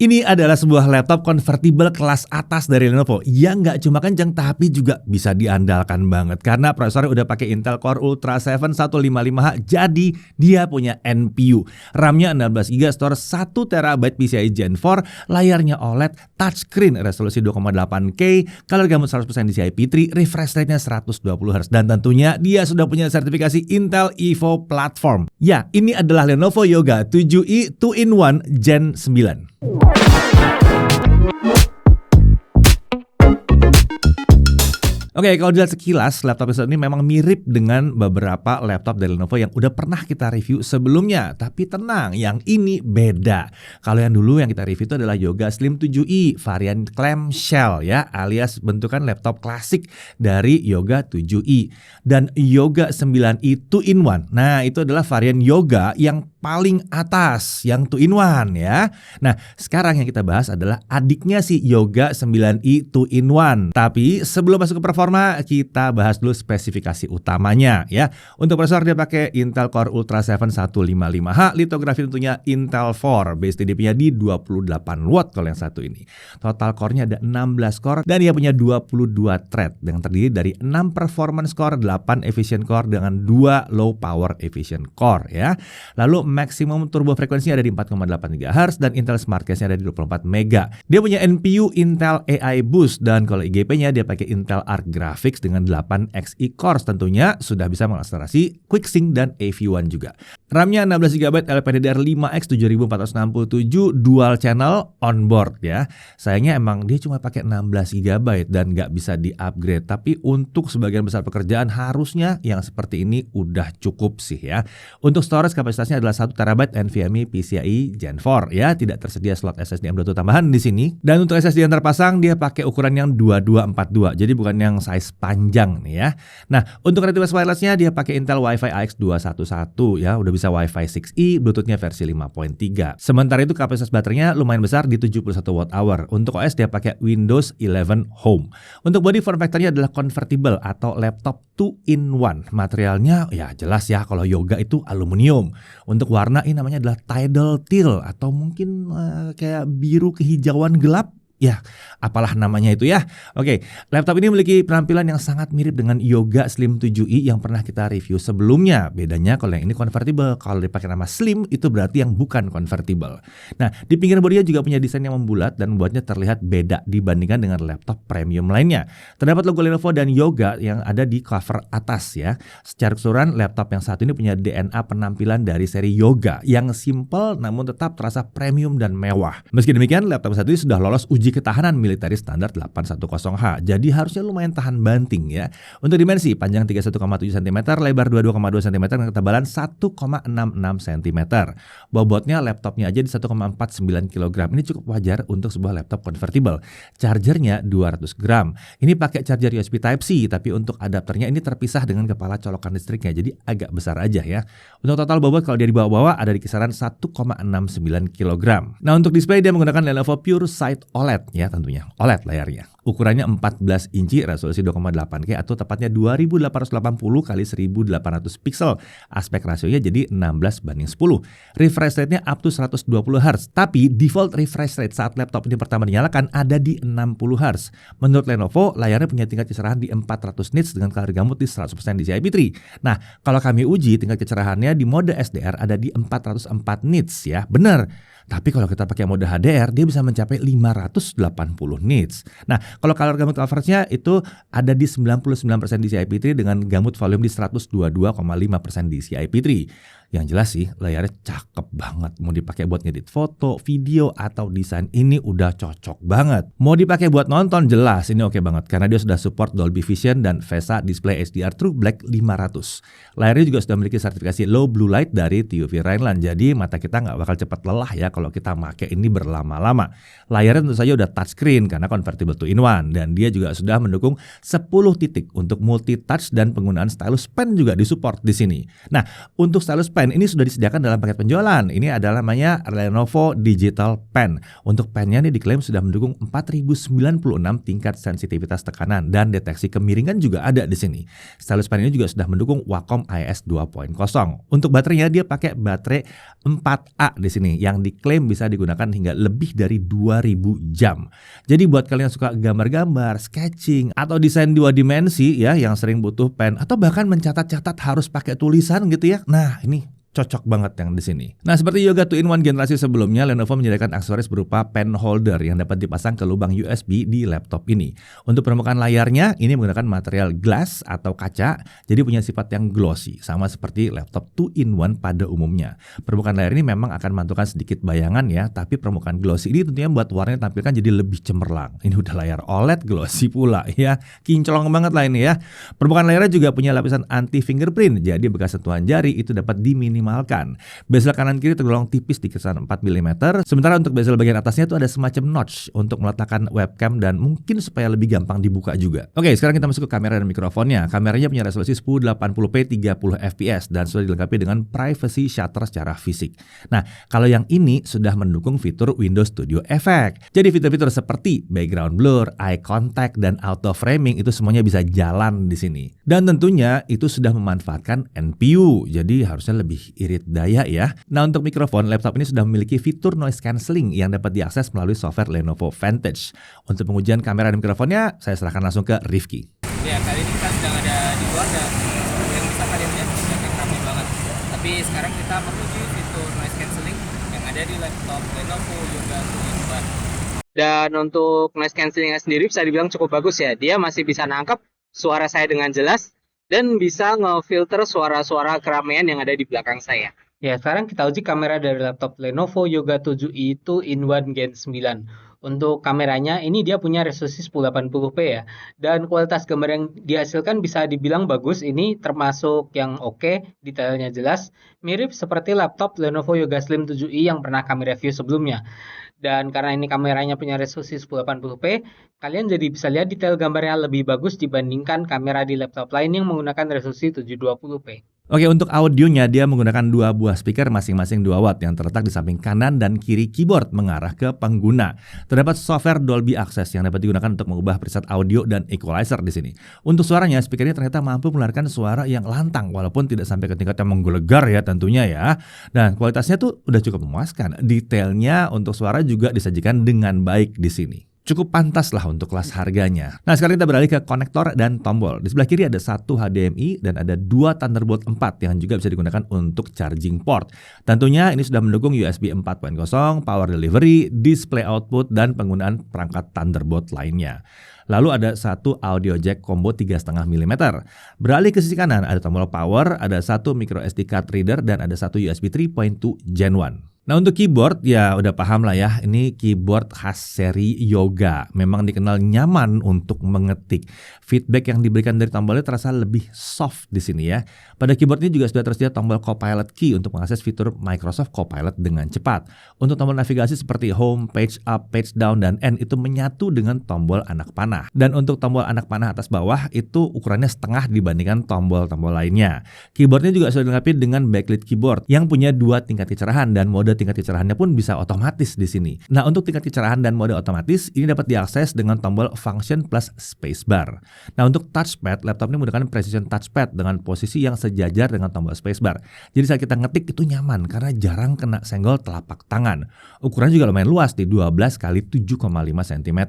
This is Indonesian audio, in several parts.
Ini adalah sebuah laptop convertible kelas atas dari Lenovo yang nggak cuma kenceng tapi juga bisa diandalkan banget karena prosesornya udah pakai Intel Core Ultra 7 155H, jadi dia punya NPU. RAM-nya 16GB, store 1TB PCIe Gen 4, layarnya OLED, touchscreen, resolusi 2,8K, color gamut 100% DCI P3, refresh rate-nya 120Hz, dan tentunya dia sudah punya sertifikasi Intel Evo Platform. Ya, ini adalah Lenovo Yoga 7i 2-in-1 Gen 9. Oke, kalau dilihat sekilas, laptop ini memang mirip dengan beberapa laptop dari Lenovo yang udah pernah kita review sebelumnya. Tapi tenang, yang ini beda. Kalau yang dulu yang kita review itu adalah Yoga Slim 7i, varian clamshell ya, alias bentukan laptop klasik dari Yoga 7i. Dan Yoga 9i 2-in-1, nah itu adalah varian Yoga yang paling atas, yang 2-in-1 ya. Nah, sekarang yang kita bahas adalah adiknya si Yoga 9i 2-in-1. Tapi sebelum masuk ke performa, kita bahas dulu spesifikasi utamanya ya. Untuk prosesor dia pakai Intel Core Ultra 7 155H, litografi tentunya Intel 4, base TDP-nya di 28 watt kalau yang satu ini. Total core-nya ada 16 core dan dia punya 22 thread yang terdiri dari 6 performance core, 8 efficient core dengan 2 low power efficient core ya. Lalu maksimum turbo frekuensinya ada di 4,8 GHz dan Intel Smart Cache-nya ada di 24 MB. Dia punya NPU Intel AI Boost dan kalau IGP-nya dia pakai Intel Arc Graphics dengan 8 Xe cores, tentunya sudah bisa mengakselerasi QuickSync dan AV1 juga. RAM-nya 16GB LPDDR5X 7467 dual channel onboard ya. Sayangnya emang dia cuma pakai 16GB dan nggak bisa di-upgrade, tapi untuk sebagian besar pekerjaan harusnya yang seperti ini udah cukup sih ya. Untuk storage kapasitasnya adalah 1TB NVMe PCIe Gen 4 ya, tidak tersedia slot SSD M.2 tambahan di sini. Dan untuk SSD yang terpasang dia pakai ukuran yang 2242, jadi bukan yang size panjang nih ya. Nah, untuk connectivitas wireless-nya dia pakai Intel Wi-Fi AX211 ya, udah bisa Wi-Fi 6E, Bluetooth-nya versi 5.3. Sementara itu kapasitas baterainya lumayan besar di 71 Wh. Untuk OS dia pakai Windows 11 Home. Untuk body form factor-nya adalah convertible atau laptop 2-in-1. Materialnya ya jelas ya, kalau Yoga itu aluminium. Untuk warna ini namanya adalah Tidal Teal atau mungkin kayak biru kehijauan gelap. Ya, apalah namanya itu ya. Oke, laptop ini memiliki penampilan yang sangat mirip dengan Yoga Slim 7i yang pernah kita review sebelumnya. Bedanya kalau yang ini convertible, kalau dipakai nama Slim itu berarti yang bukan convertible. Nah, di pinggir bodinya juga punya desain yang membulat dan membuatnya terlihat beda dibandingkan dengan laptop premium lainnya. Terdapat logo Lenovo dan Yoga yang ada di cover atas ya. Secara keseluruhan, laptop yang satu ini punya DNA penampilan dari seri Yoga yang simple namun tetap terasa premium dan mewah. Meski demikian, laptop satu ini sudah lolos uji ketahanan military standar 810H. Jadi harusnya lumayan tahan banting ya. Untuk dimensi, panjang 31,7 cm, lebar 22,2 cm dengan ketebalan 1,66 cm. Bobotnya laptopnya aja di 1,49 kg. Ini cukup wajar untuk sebuah laptop convertible. Chargernya 200 gram. Ini pakai charger USB Type-C, tapi untuk adapternya ini terpisah dengan kepala colokan listriknya. Jadi agak besar aja ya. Untuk total bobot kalau dia dibawa-bawa ada di kisaran 1,69 kg. Nah, untuk display dia menggunakan Lenovo PureSight OLED ya, tentunya OLED layarnya. Ukurannya 14 inci, resolusi 2,8K atau tepatnya 2880 x 1800 pixel. Aspek rasionya jadi 16:10. Refresh rate-nya up to 120 Hz. Tapi default refresh rate saat laptop ini pertama dinyalakan ada di 60 Hz. Menurut Lenovo, layarnya punya tingkat kecerahan di 400 nits dengan color gamut di 100% DCI P3. Nah, kalau kami uji tingkat kecerahannya di mode SDR ada di 404 nits ya. Benar. Tapi kalau kita pakai mode HDR, dia bisa mencapai 580 nits. Nah, kalau color gamut coverage-nya itu ada di 99% DCI P3 dengan gamut volume di 122,5% DCI P3. Yang jelas sih, layarnya cakep banget. Mau dipakai buat ngedit foto, video, atau desain, ini udah cocok banget. Mau dipakai buat nonton, jelas ini oke banget. Karena dia sudah support Dolby Vision dan VESA Display HDR True Black 500. Layarnya juga sudah memiliki sertifikasi Low Blue Light dari TUV Rheinland. Jadi mata kita nggak bakal cepat lelah ya kalau kita pakai ini berlama-lama. Layarnya tentu saja udah touchscreen karena convertible 2-in-1. Dan dia juga sudah mendukung 10 titik untuk multi-touch dan penggunaan stylus pen juga disupport di sini. Nah, untuk stylus pen Pen ini sudah disediakan dalam paket penjualan. Ini adalah namanya Lenovo Digital Pen. Untuk pennya ini diklaim sudah mendukung 4096 tingkat sensitivitas tekanan dan deteksi kemiringan juga ada di sini. Stylus pen ini juga sudah mendukung Wacom IS 2.0. Untuk baterainya dia pakai baterai 4A di sini yang diklaim bisa digunakan hingga lebih dari 2000 jam. Jadi buat kalian yang suka gambar-gambar, sketching atau desain 2 dimensi ya yang sering butuh pen atau bahkan mencatat-catat harus pakai tulisan gitu ya. Nah, ini cocok banget yang di sini. Nah, seperti Yoga 2-in-1 generasi sebelumnya, Lenovo menyediakan aksesoris berupa pen holder yang dapat dipasang ke lubang USB di laptop ini. Untuk permukaan layarnya, ini menggunakan material glass atau kaca, jadi punya sifat yang glossy, sama seperti laptop 2-in-1 pada umumnya. Permukaan layar ini memang akan memantulkan sedikit bayangan ya, tapi permukaan glossy ini tentunya membuat warnanya tampilkan jadi lebih cemerlang. Ini udah layar OLED glossy pula ya, kinclong banget lah ini ya. Permukaan layarnya juga punya lapisan anti fingerprint, jadi bekas sentuhan jari itu dapat diminimalkan. Bezel kanan kiri tergolong tipis di kisaran 4 mm, sementara untuk bezel bagian atasnya itu ada semacam notch untuk meletakkan webcam dan mungkin supaya lebih gampang dibuka juga. Oke, sekarang kita masuk ke kamera dan mikrofonnya. Kameranya punya resolusi 1080p 30 fps dan sudah dilengkapi dengan privacy shutter secara fisik. Nah, kalau yang ini sudah mendukung fitur Windows Studio Effect. Jadi fitur-fitur seperti background blur, eye contact, dan auto framing itu semuanya bisa jalan di sini. Dan tentunya itu sudah memanfaatkan NPU, jadi harusnya lebih irit daya ya. Nah, untuk mikrofon, laptop ini sudah memiliki fitur noise cancelling yang dapat diakses melalui software Lenovo Vantage. Untuk pengujian kamera dan mikrofonnya, saya serahkan langsung ke Rifki. Ya, kali ini kita sedang ada di luar dan seperti yang bisa kalian lihat sudah ramai banget. Tapi sekarang kita menguji fitur noise cancelling yang ada di laptop Lenovo Yoga 2-in-1. Dan untuk noise cancellingnya sendiri bisa dibilang cukup bagus ya. Dia masih bisa nangkep suara saya dengan jelas dan bisa ngefilter suara-suara keramaian yang ada di belakang saya. Ya, sekarang kita uji kamera dari laptop Lenovo Yoga 7i 2-in-1 Gen 9. Untuk kameranya, ini dia punya resolusi 1080p ya. Dan kualitas gambar yang dihasilkan bisa dibilang bagus. Ini termasuk yang oke, detailnya jelas. Mirip seperti laptop Lenovo Yoga Slim 7i yang pernah kami review sebelumnya. Dan karena ini kameranya punya resolusi 1080p, kalian jadi bisa lihat detail gambarnya lebih bagus dibandingkan kamera di laptop lain yang menggunakan resolusi 720p. Oke, untuk audionya dia menggunakan 2 buah speaker masing-masing 2 watt yang terletak di samping kanan dan kiri keyboard mengarah ke pengguna. Terdapat software Dolby Access yang dapat digunakan untuk mengubah preset audio dan equalizer di sini. Untuk suaranya, speaker ini ternyata mampu mengeluarkan suara yang lantang walaupun tidak sampai ke tingkat yang menggelegar ya tentunya ya. Dan kualitasnya tuh udah cukup memuaskan. Detailnya untuk suara juga disajikan dengan baik di sini. Cukup pantas lah untuk kelas harganya. Nah, sekarang kita beralih ke konektor dan tombol. Di sebelah kiri ada 1 HDMI dan ada 2 Thunderbolt 4 yang juga bisa digunakan untuk charging port. Tentunya ini sudah mendukung USB 4.0, power delivery, display output, dan penggunaan perangkat Thunderbolt lainnya. Lalu ada 1 audio jack combo 3,5 mm. Beralih ke sisi kanan ada tombol power, ada 1 micro SD card reader, dan ada 1 USB 3.2 Gen 1. Nah, untuk keyboard ya udah paham lah ya, ini keyboard khas seri Yoga. Memang dikenal nyaman untuk mengetik. Feedback yang diberikan dari tombolnya terasa lebih soft di sini ya. Pada keyboard ini juga sudah tersedia tombol Copilot Key untuk mengakses fitur Microsoft Copilot dengan cepat. Untuk tombol navigasi seperti Home, Page Up, Page Down, dan End itu menyatu dengan tombol anak panah. Dan untuk tombol anak panah atas bawah itu ukurannya setengah dibandingkan tombol-tombol lainnya. Keyboardnya juga sudah dilengkapi dengan backlit keyboard yang punya 2 tingkat kecerahan dan mode tingkat kecerahannya pun bisa otomatis di sini. Nah, untuk tingkat kecerahan dan mode otomatis ini dapat diakses dengan tombol Function plus Spacebar. Nah, untuk touchpad, laptop ini menggunakan precision touchpad dengan posisi yang sejajar dengan tombol spacebar. Jadi saat kita ngetik itu nyaman karena jarang kena senggol telapak tangan. Ukurannya juga lumayan luas di 12 x 7,5 cm.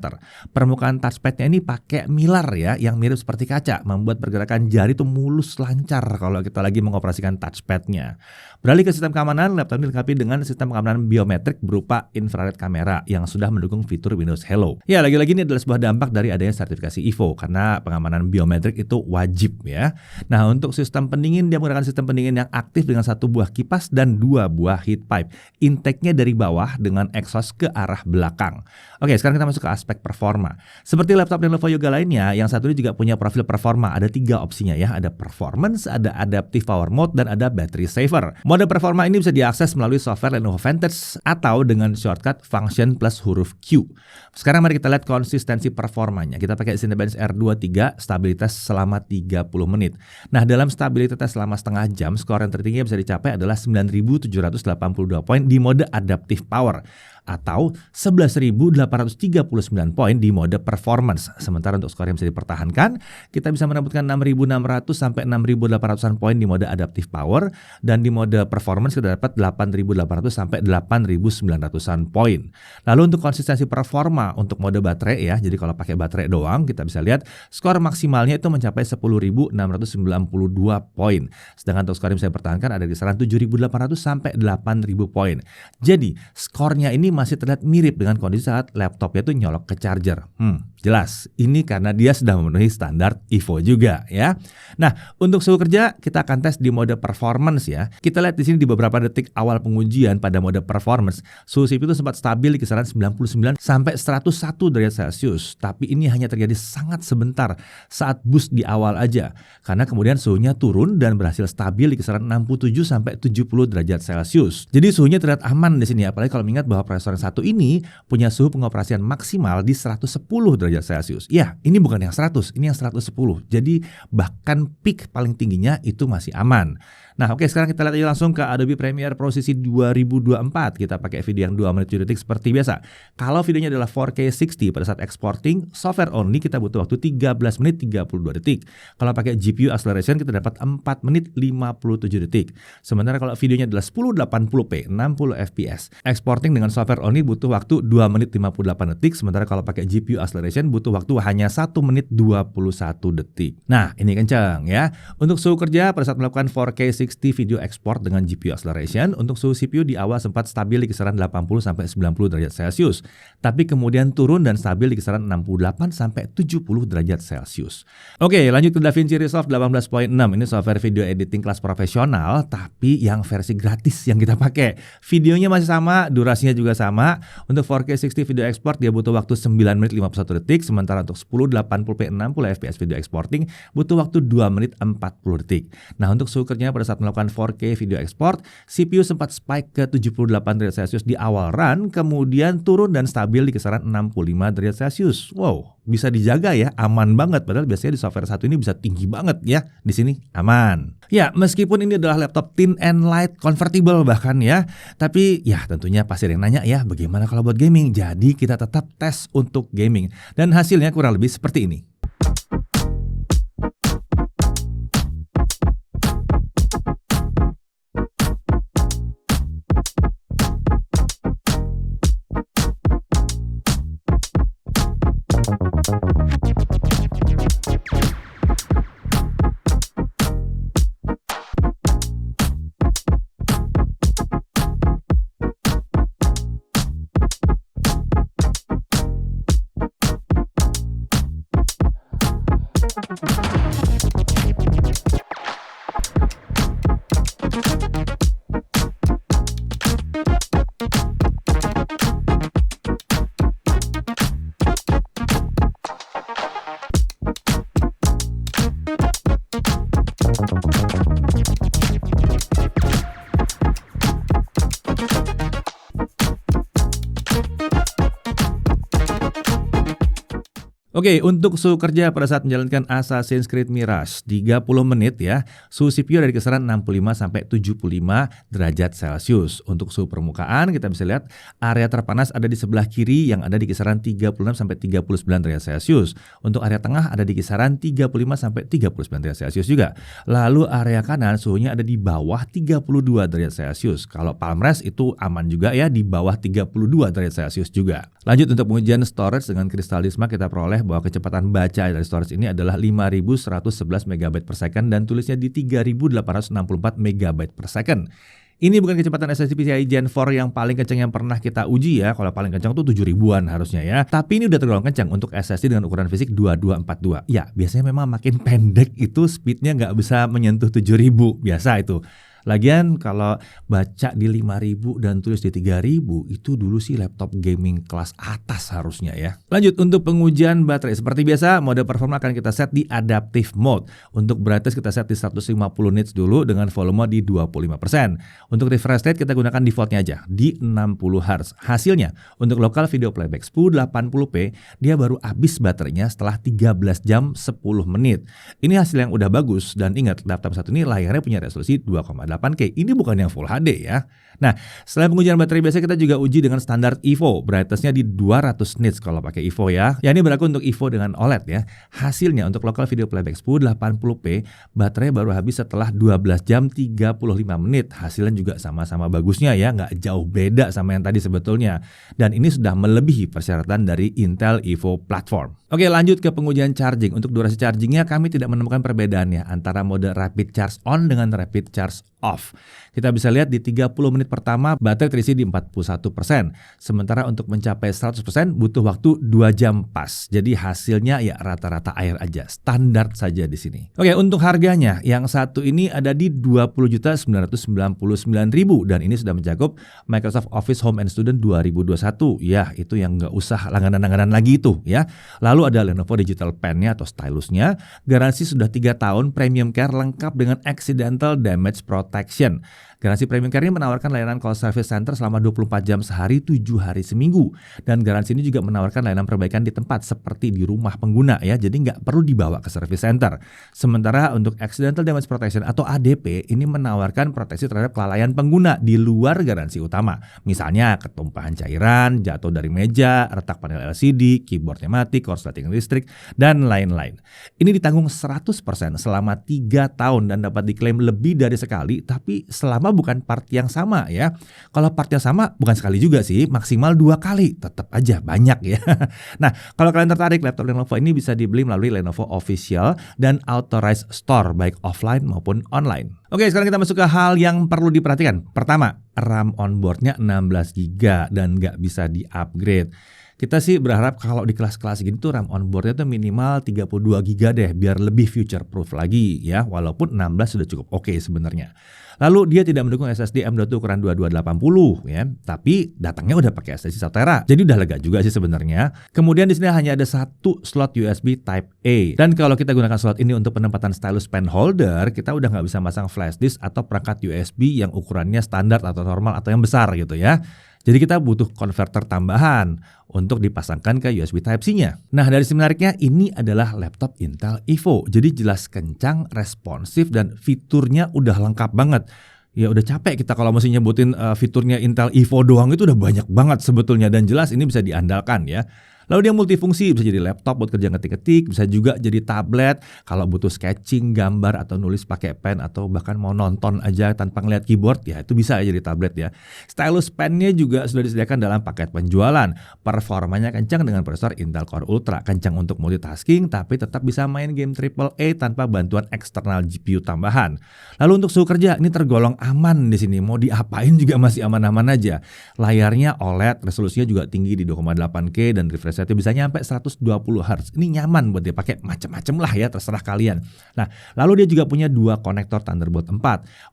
Permukaan touchpadnya ini pakai milar ya, yang mirip seperti kaca, membuat pergerakan jari itu mulus lancar kalau kita lagi mengoperasikan touchpadnya. Beralih ke sistem keamanan, laptop ini dilengkapi dengan sistem keamanan biometrik berupa infrared kamera yang sudah mendukung fitur Windows Hello. Ya, lagi-lagi ini adalah sebuah dampak dari adanya sertifikasi ISO karena pengamanan biometrik itu wajib ya. Nah, untuk sistem pendingin dia menggunakan sistem pendingin yang aktif dengan 1 buah kipas dan 2 buah heat pipe. Intake-nya dari bawah dengan exhaust ke arah belakang. Oke, sekarang kita masuk ke aspek performa. Seperti laptop Lenovo Yoga lainnya, yang satu ini juga punya profil performa. Ada 3 opsinya ya, ada performance, ada adaptive power mode, dan ada battery saver. Mode performa ini bisa diakses melalui software Lenovo Vantage atau dengan shortcut function plus huruf Q. Sekarang mari kita lihat konsistensi performanya. Kita pakai Cinebench R23, stabilitas selama 30 menit. Nah, dalam stabilitas selama setengah jam, skor yang tertinggi yang bisa dicapai adalah 9.782 poin di mode Adaptive Power atau 11.839 poin di mode Performance. Sementara untuk skor yang bisa dipertahankan, kita bisa merebutkan 6.600 sampai 6.800-an poin di mode Adaptive Power, dan di mode Performance kita dapat 8.800 sampai 8.900-an poin. Lalu untuk konsistensi performa untuk mode baterai ya, jadi kalau pakai baterai doang kita bisa lihat skor maksimalnya itu mencapai 10.692 poin. Sedangkan untuk skor yang bisa dipertahankan ada di kisaran 7.800 sampai 8.000 poin. Jadi skornya ini masih terlihat mirip dengan kondisi saat laptopnya itu nyolok ke charger. Jelas, ini karena dia sudah memenuhi standar Evo juga ya. Nah, untuk suhu kerja kita akan tes di mode Performance ya. Kita lihat di sini di beberapa detik awal pengujian pada mode Performance, suhu CPU itu sempat stabil di kisaran 99 sampai 101 derajat Celcius. Tapi ini hanya terjadi sangat sebentar saat boost di awal aja. Karena kemudian suhunya turun dan berhasil stabil di kisaran 67 sampai 70 derajat Celcius. Jadi suhunya terlihat aman di sini, apalagi kalau mengingat bahwa prosesor yang satu ini punya suhu pengoperasian maksimal di 110 derajat Celcius. Ya, ini bukan yang 100, ini yang 110. Jadi bahkan peak paling tingginya itu masih aman. Nah, oke, sekarang kita lihat aja langsung ke Adobe Premiere Pro sisi 2024. Kita pakai video yang 2 menit 7 detik seperti biasa. Kalau videonya adalah 4K 60 pada saat exporting, software only kita butuh waktu 13 menit 32 detik. Kalau pakai GPU acceleration kita dapat 4 menit 57 detik. Sementara kalau videonya adalah 1080p 60 fps, exporting dengan software only butuh waktu 2 menit 58 detik. Sementara kalau pakai GPU acceleration butuh waktu hanya 1 menit 21 detik. Nah, ini kencang ya. Untuk suhu kerja pada saat melakukan 4K 60 video export dengan GPU acceleration, untuk suhu CPU di awal sempat stabil di kisaran 80 sampai 90 derajat Celcius, tapi kemudian turun dan stabil di kisaran 68 sampai 70 derajat Celcius. Oke, lanjut ke DaVinci Resolve 18.6. Ini software video editing kelas profesional, tapi yang versi gratis yang kita pakai. Videonya masih sama, durasinya juga sama. Untuk 4K 60 video export dia butuh waktu 9 menit 51 detik, sementara untuk 1080p 60 fps video exporting butuh waktu 2 menit 40 detik. Nah, untuk suhu kerjanya pada saat melakukan 4K video export, CPU sempat spike ke 78 derajat Celcius di awal run, kemudian turun dan stabil di kisaran 65 derajat Celcius. Wow, bisa dijaga ya, aman banget. Padahal biasanya di software satu ini bisa tinggi banget ya. Di sini aman. Ya, meskipun ini adalah laptop thin and light convertible bahkan ya, tapi ya tentunya pasti ada yang nanya ya, bagaimana kalau buat gaming? Jadi kita tetap tes untuk gaming dan hasilnya kurang lebih seperti ini. Oke, untuk suhu kerja pada saat menjalankan Assassin's Creed Mirage 30 menit ya, suhu CPU dari kisaran 65 sampai 75 derajat Celcius. Untuk suhu permukaan kita bisa lihat area terpanas ada di sebelah kiri yang ada di kisaran 36 sampai 39 derajat Celcius. Untuk area tengah ada di kisaran 35 sampai 39 derajat Celcius juga. Lalu area kanan suhunya ada di bawah 32 derajat Celcius. Kalau palm rest itu aman juga ya, di bawah 32 derajat Celcius juga. Lanjut untuk pengujian storage dengan Crystal Disk Mark, kita peroleh bahwa kecepatan baca dari storage ini adalah 5111 MB per second dan tulisnya di 3864 MB per second. Ini bukan kecepatan SSD PCIe Gen 4 yang paling kencang yang pernah kita uji ya. Kalau paling kencang tuh 7000-an harusnya ya. Tapi ini udah tergolong kencang untuk SSD dengan ukuran fisik 2242. Ya, biasanya memang makin pendek itu speednya nggak bisa menyentuh 7000. Biasa itu. Lagian kalau baca di 5.000 dan tulis di 3.000 itu dulu sih laptop gaming kelas atas harusnya ya. Lanjut untuk pengujian baterai. Seperti biasa mode performa akan kita set di adaptive mode. Untuk brightness kita set di 150 nits dulu dengan volume di 25%. Untuk refresh rate kita gunakan defaultnya aja di 60 Hz. Hasilnya untuk local video playback 1080p dia baru habis baterainya setelah 13 jam 10 menit. Ini hasil yang udah bagus dan ingat laptop satu ini layarnya punya resolusi 2,8K. Ini bukan yang Full HD ya. Nah, selain pengujian baterai biasa kita juga uji dengan standar Evo. Brightness-nya di 200 nits kalau pakai Evo ya. Ya ini berlaku untuk Evo dengan OLED ya. Hasilnya untuk local video playback 1080p baterai baru habis setelah 12 jam 35 menit. Hasilnya juga sama-sama bagusnya ya, nggak jauh beda sama yang tadi sebetulnya. Dan ini sudah melebihi persyaratan dari Intel Evo platform. Oke, lanjut ke pengujian charging. Untuk durasi chargingnya kami tidak menemukan perbedaannya antara mode rapid charge on dengan rapid charge off. Kita bisa lihat di 30 menit pertama baterai terisi di 41%. Sementara untuk mencapai 100% butuh waktu 2 jam pas. Jadi hasilnya ya rata-rata air aja, standar saja di sini. Oke, untuk harganya yang satu ini ada di 20.999.000 dan ini sudah mencakup Microsoft Office Home and Student 2021. Ya, itu yang nggak usah langganan-langganan lagi itu ya. Lalu ada Lenovo Digital Pen-nya atau stylusnya. Garansi sudah 3 tahun, premium care lengkap dengan accidental damage protection. Garansi Premium Care ini menawarkan layanan call service center selama 24 jam sehari, 7 hari seminggu. Dan garansi ini juga menawarkan layanan perbaikan di tempat seperti di rumah pengguna ya. Jadi nggak perlu dibawa ke service center. Sementara untuk Accidental Damage Protection atau ADP ini menawarkan proteksi terhadap kelalaian pengguna di luar garansi utama. Misalnya ketumpahan cairan, jatuh dari meja, retak panel LCD, keyboardnya mati, korsleting listrik, dan lain-lain. Ini ditanggung 100% selama 3 tahun dan dapat diklaim lebih dari sekali, tapi selama bukan part yang sama ya. Kalau part yang sama bukan sekali juga sih, maksimal 2 kali. Tetap aja banyak ya. Nah, kalau kalian tertarik laptop Lenovo ini bisa dibeli melalui Lenovo Official dan Authorized Store baik offline maupun online. Oke, sekarang kita masuk ke hal yang perlu diperhatikan. Pertama, RAM onboardnya 16GB dan nggak bisa di-upgrade. Kita sih berharap kalau di kelas-kelas gini tuh RAM onboardnya tuh minimal 32GB deh biar lebih future proof lagi ya, walaupun 16 sudah cukup oke sebenarnya. Lalu dia tidak mendukung SSD M.2 ukuran 2280 ya, tapi datangnya udah pakai SSD 1 tera. Jadi udah lega juga sih sebenarnya. Kemudian di sini hanya ada 1 slot USB Type A. Dan kalau kita gunakan slot ini untuk penempatan stylus pen holder, kita udah nggak bisa masang flash disk atau perangkat USB yang ukurannya standar atau normal atau yang besar gitu ya. Jadi kita butuh konverter tambahan untuk dipasangkan ke USB Type-C-nya. Nah, dari sisi menariknya ini adalah laptop Intel Evo. Jadi jelas kencang, responsif, dan fiturnya udah lengkap banget. Ya udah capek kita kalau mesti nyebutin fiturnya Intel Evo doang itu udah banyak banget sebetulnya. Dan jelas ini bisa diandalkan ya. Lalu dia multifungsi, bisa jadi laptop buat kerja ngetik-ngetik, bisa juga jadi tablet kalau butuh sketching, gambar, atau nulis pakai pen, atau bahkan mau nonton aja tanpa ngeliat keyboard, ya itu bisa jadi tablet ya. Stylus pennya juga sudah disediakan dalam paket penjualan. Performanya kencang dengan prosesor Intel Core Ultra, kencang untuk multitasking, tapi tetap bisa main game AAA tanpa bantuan eksternal GPU tambahan. Lalu untuk suhu kerja, ini tergolong aman di sini, mau diapain juga masih aman-aman aja. Layarnya OLED, resolusinya juga tinggi di 2,8K dan refresh rate bisa nyampe 120 Hz. Ini nyaman buat dipakai macam-macam lah ya, terserah kalian. Nah, lalu dia juga punya 2 konektor Thunderbolt 4.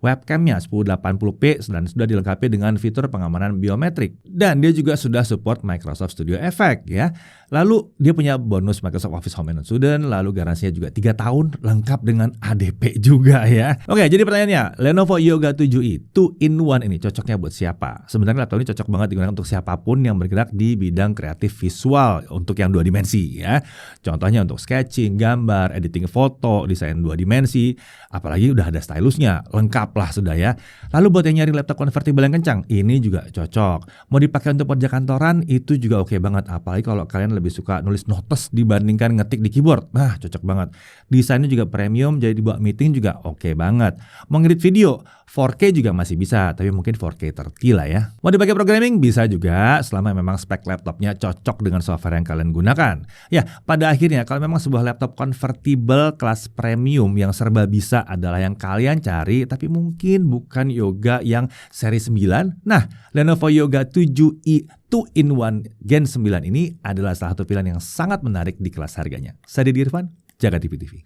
Webcamnya 1080p dan sudah dilengkapi dengan fitur pengamanan biometrik. Dan dia juga sudah support Microsoft Studio Effect ya. Lalu dia punya bonus Microsoft Office Home and Student, lalu garansinya juga 3 tahun lengkap dengan ADP juga ya. Oke, jadi pertanyaannya, Lenovo Yoga 7i 2-in-1 ini cocoknya buat siapa? Sebenarnya laptop ini cocok banget digunakan untuk siapapun yang bergerak di bidang kreatif visual untuk yang 2 dimensi ya. Contohnya untuk sketching, gambar, editing foto, desain 2 dimensi, apalagi udah ada stylusnya, lengkap lah sudah ya. Lalu buat yang nyari laptop konvertibel yang kencang, ini juga cocok. Mau dipakai untuk kerja kantoran, itu juga oke banget, apalagi kalau kalian lebih suka nulis notes dibandingkan ngetik di keyboard. Nah, cocok banget. Desainnya juga premium, jadi dibawa meeting juga oke banget. Mau ngedit video, 4K juga masih bisa, tapi mungkin 4K terti lah ya. Mau dipakai programming, bisa juga, selama memang spek laptopnya cocok dengan software yang kalian gunakan. Ya, pada akhirnya kalau memang sebuah laptop convertible kelas premium yang serba bisa adalah yang kalian cari, tapi mungkin bukan Yoga yang seri 9. Nah, Lenovo Yoga 7i 2-in-1 Gen 9 ini adalah salah satu pilihan yang sangat menarik di kelas harganya. Saya Didi Irfan, Jaga TV TV.